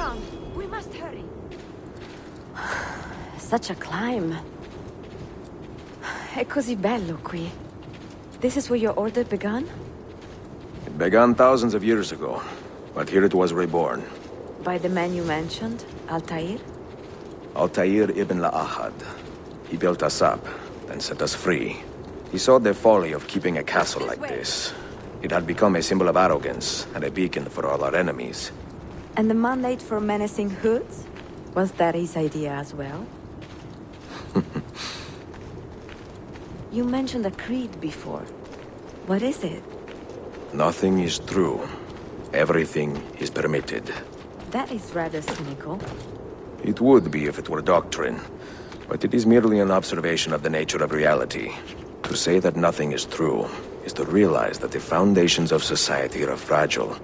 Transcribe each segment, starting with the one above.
down! We must hurry! Such a climb. È così bello qui. This is where your order began? It began thousands of years ago, but here it was reborn. By the man you mentioned, Altair? Altair ibn La'ahad. He built us up, and set us free. He saw the folly of keeping a castle like this. It had become a symbol of arrogance, and a beacon for all our enemies. And the mandate for menacing hoods? Was that his idea as well? You mentioned a creed before. What is it? Nothing is true. Everything is permitted. That is rather cynical. It would be if it were doctrine, but it is merely an observation of the nature of reality. To say that nothing is true is to realize that the foundations of society are fragile,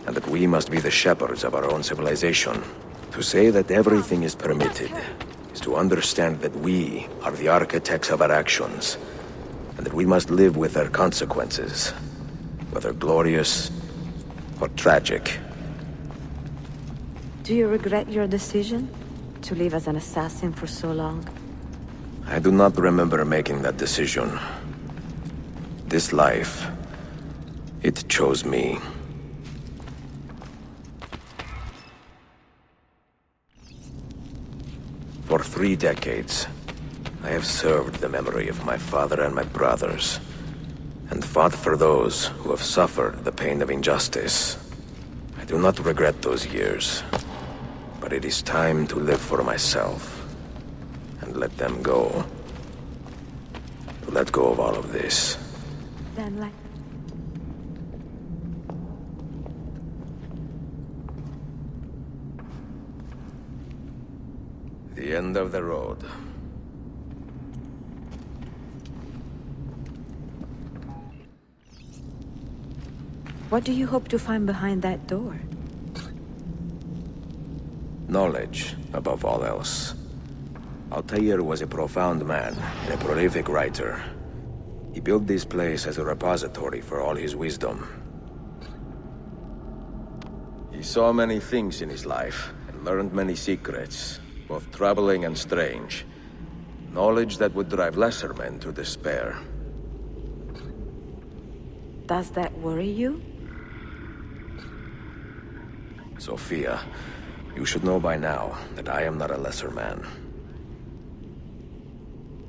and that we must be the shepherds of our own civilization. To say that everything is permitted is to understand that we are the architects of our actions, and that we must live with their consequences, whether glorious or tragic. Do you regret your decision to live as an assassin for so long? I do not remember making that decision. This life, it chose me. For 3 decades, I have served the memory of my father and my brothers, and fought for those who have suffered the pain of injustice. I do not regret those years, but it is time to live for myself, and let them go. To let go of all of this. Then like... The end of the road. What do you hope to find behind that door? Knowledge, above all else. Altair was a profound man and a prolific writer. He built this place as a repository for all his wisdom. He saw many things in his life, and learned many secrets, both troubling and strange. Knowledge that would drive lesser men to despair. Does that worry you? Sophia, you should know by now that I am not a lesser man.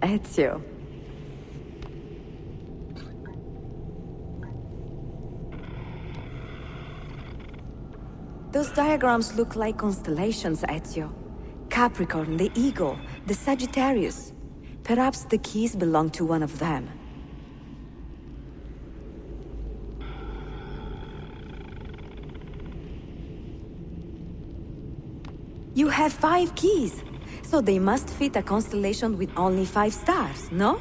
Ezio. Those diagrams look like constellations, Ezio. Capricorn, the Eagle, the Sagittarius. Perhaps the keys belong to one of them. You have 5 keys, so they must fit a constellation with only 5 stars, no?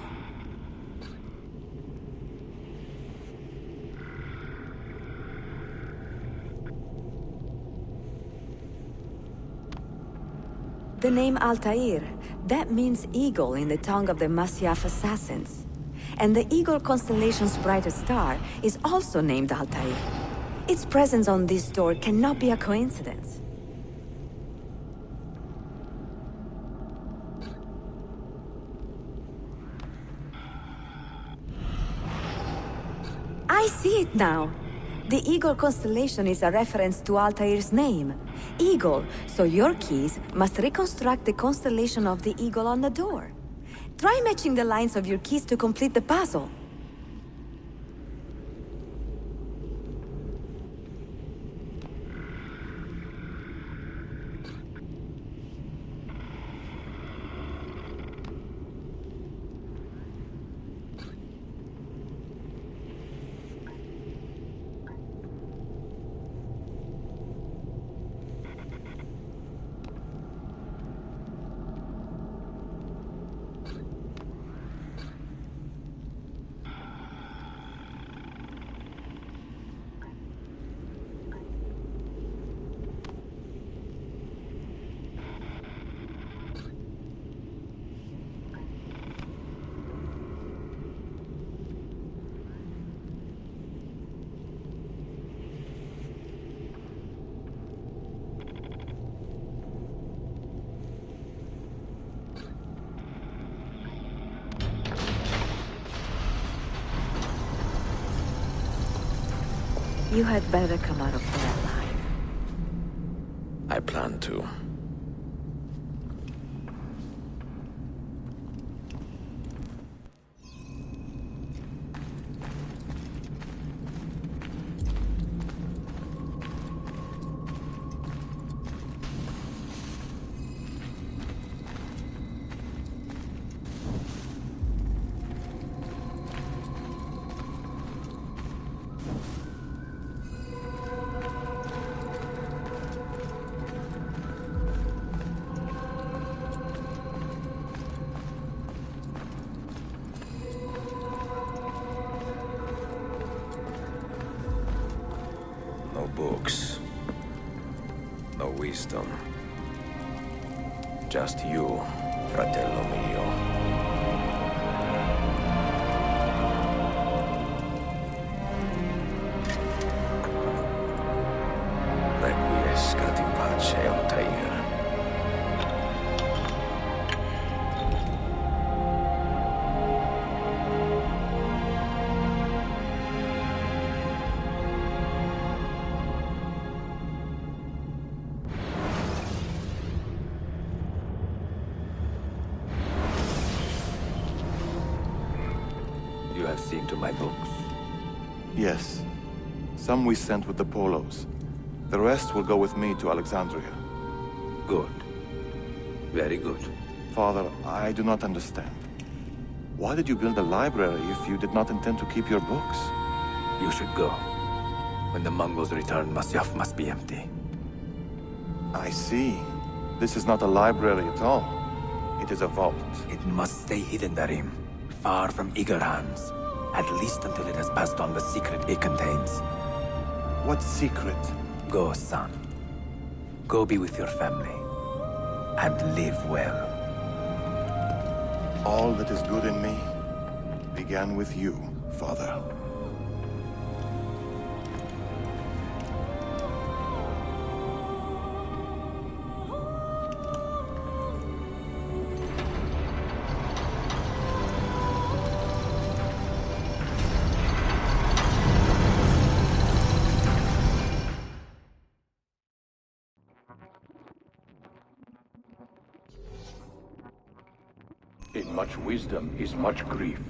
The name Altair, that means eagle in the tongue of the Masyaf assassins. And the Eagle constellation's brightest star is also named Altair. Its presence on this door cannot be a coincidence. I see it now. The Eagle constellation is a reference to Altair's name, Eagle, so your keys must reconstruct the constellation of the eagle on the door. Try matching the lines of your keys to complete the puzzle. You had better come out of there alive. I plan to. No books. No wisdom. Just you, fratello mio. Requiescat in pace, Altair. You have seen to my books. Yes. Some we sent with the Polos. The rest will go with me to Alexandria. Good. Very good. Father, I do not understand. Why did you build a library if you did not intend to keep your books? You should go. When the Mongols return, Masyaf must be empty. I see. This is not a library at all. It is a vault. It must stay hidden, Darim. Far from eager hands. At least until it has passed on the secret it contains. What secret? Go, son. Go be with your family. And live well. All that is good in me began with you, Father. In much wisdom is much grief,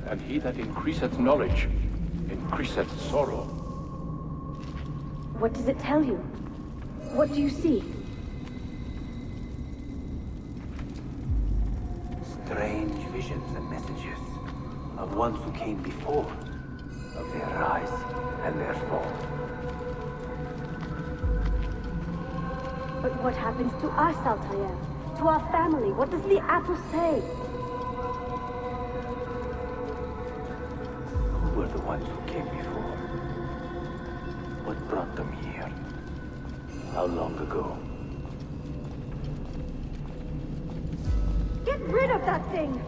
and he that increaseth knowledge increaseth sorrow. What does it tell you? What do you see? Strange visions and messages of ones who came before, of their rise and their fall. But what happens to us, Altair? To our family? What does the apple say? Who were the ones who came before? What brought them here? How long ago? Get rid of that thing!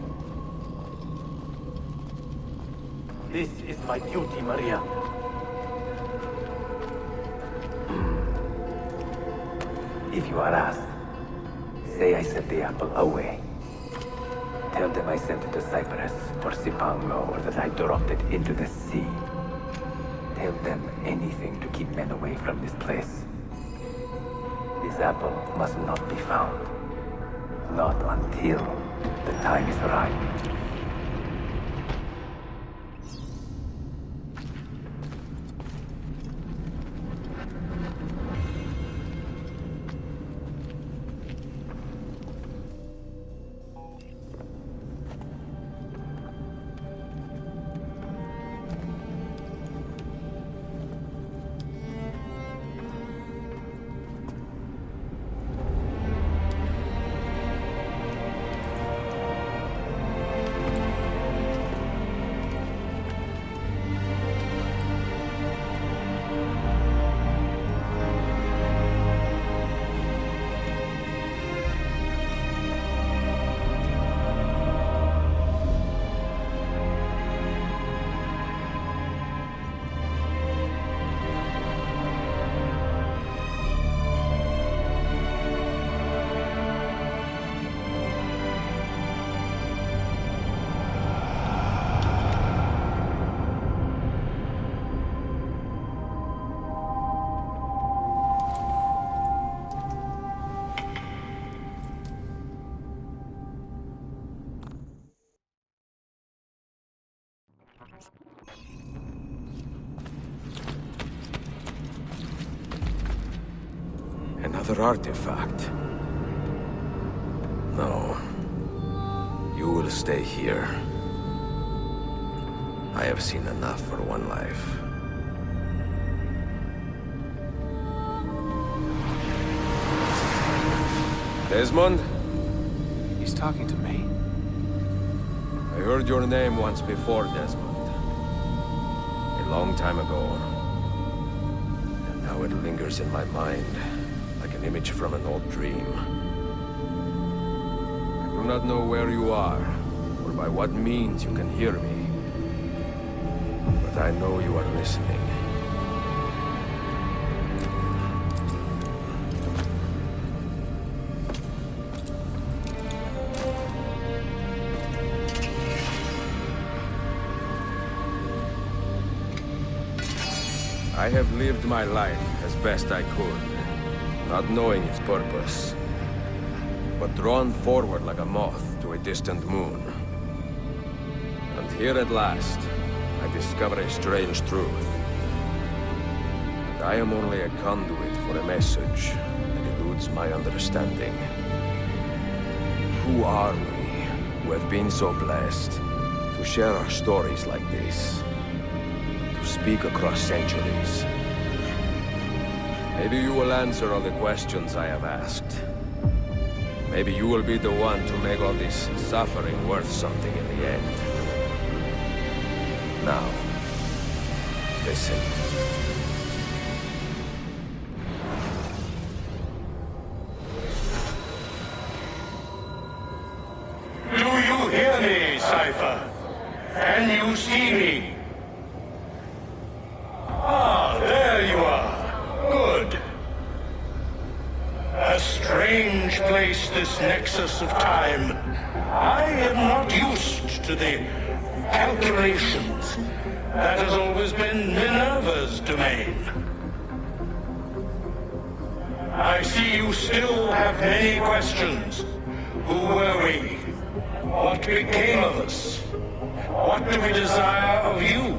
This is my duty, Maria. If you are asked, say I sent the apple away. Tell them I sent it to Cyprus or Cipango, or that I dropped it into the sea. Tell them anything to keep men away from this place. This apple must not be found. Not until the time is right. Another artifact. No. You will stay here. I have seen enough for one life. Desmond? He's talking to me. I heard your name once before, Desmond. A long time ago. And now it lingers in my mind, like an image from an old dream. I do not know where you are, or by what means you can hear me. But I know you are listening. I have lived my life as best I could, not knowing its purpose, but drawn forward like a moth to a distant moon. And here at last, I discover a strange truth. That I am only a conduit for a message that eludes my understanding. Who are we, who have been so blessed, to share our stories like this? Speak across centuries. Maybe you will answer all the questions I have asked. Maybe you will be the one to make all this suffering worth something in the end. Now, listen. Do you hear me, Cypher? Can you see me? Ah, there you are. Good. A strange place, this nexus of time. I am not used to the calculations. That has always been Minerva's domain. I see you still have many questions. Who were we? What became of us? What do we desire of you?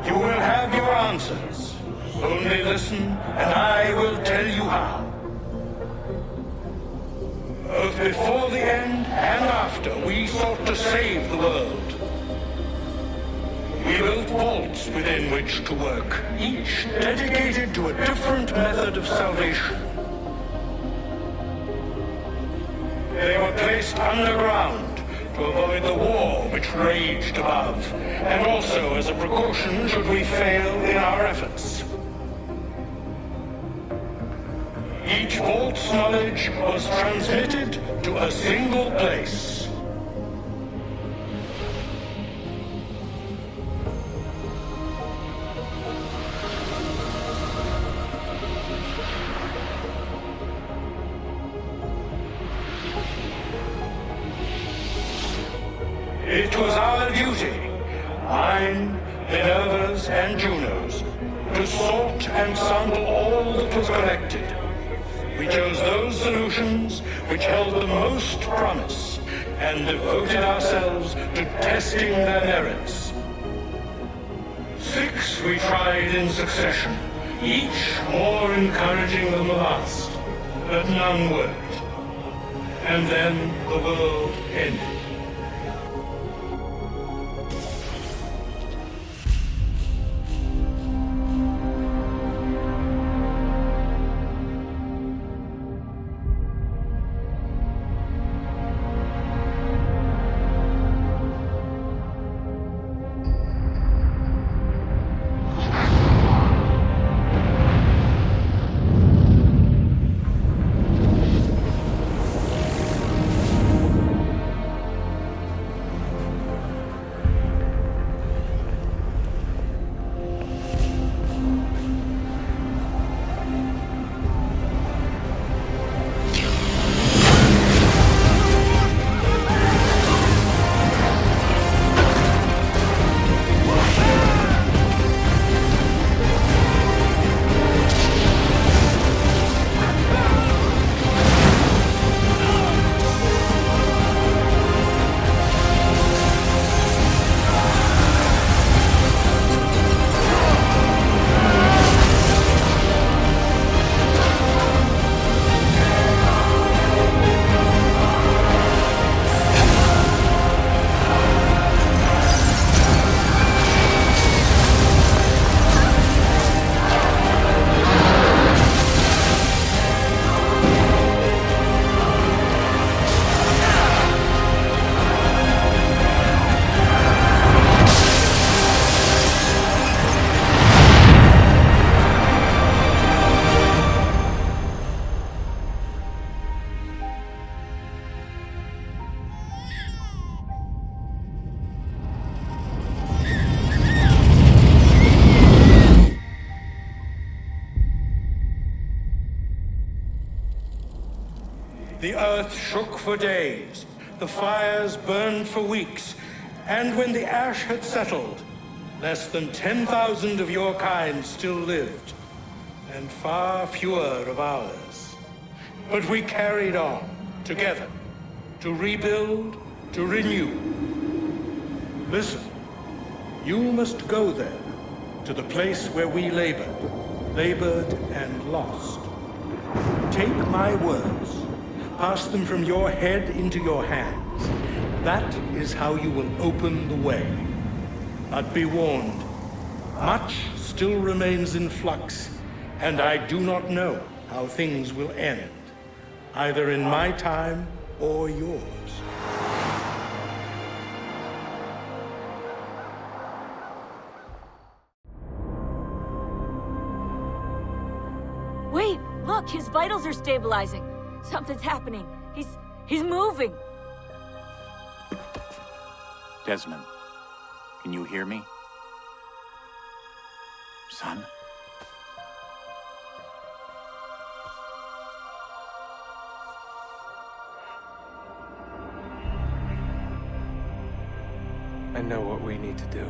You will have your answers. Only listen, and I will tell you how. Both before the end and after, we sought to save the world. We built vaults within which to work, each dedicated to a different method of salvation. They were placed underground to avoid the war which raged above, and also as a precaution should we fail in our efforts. Each vault's knowledge was transmitted to a single place. It was our duty, mine, Minerva's, and Juno's, to sort and sample all that was collected. We chose those solutions which held the most promise, and devoted ourselves to testing their merits. 6 we tried in succession, each more encouraging than the last, but none worked. And then the world ended. the earth shook for days, the fires burned for weeks, and when the ash had settled, less than 10,000 of your kind still lived, and far fewer of ours. But we carried on, together, to rebuild, to renew. Listen, you must go there, to the place where we labored and lost. Take my words, pass them from your head into your hands. That is how you will open the way. But be warned, much still remains in flux, and I do not know how things will end, either in my time or yours. Wait, look, his vitals are stabilizing. Something's happening. He's moving. Desmond, can you hear me? Son? I know what we need to do.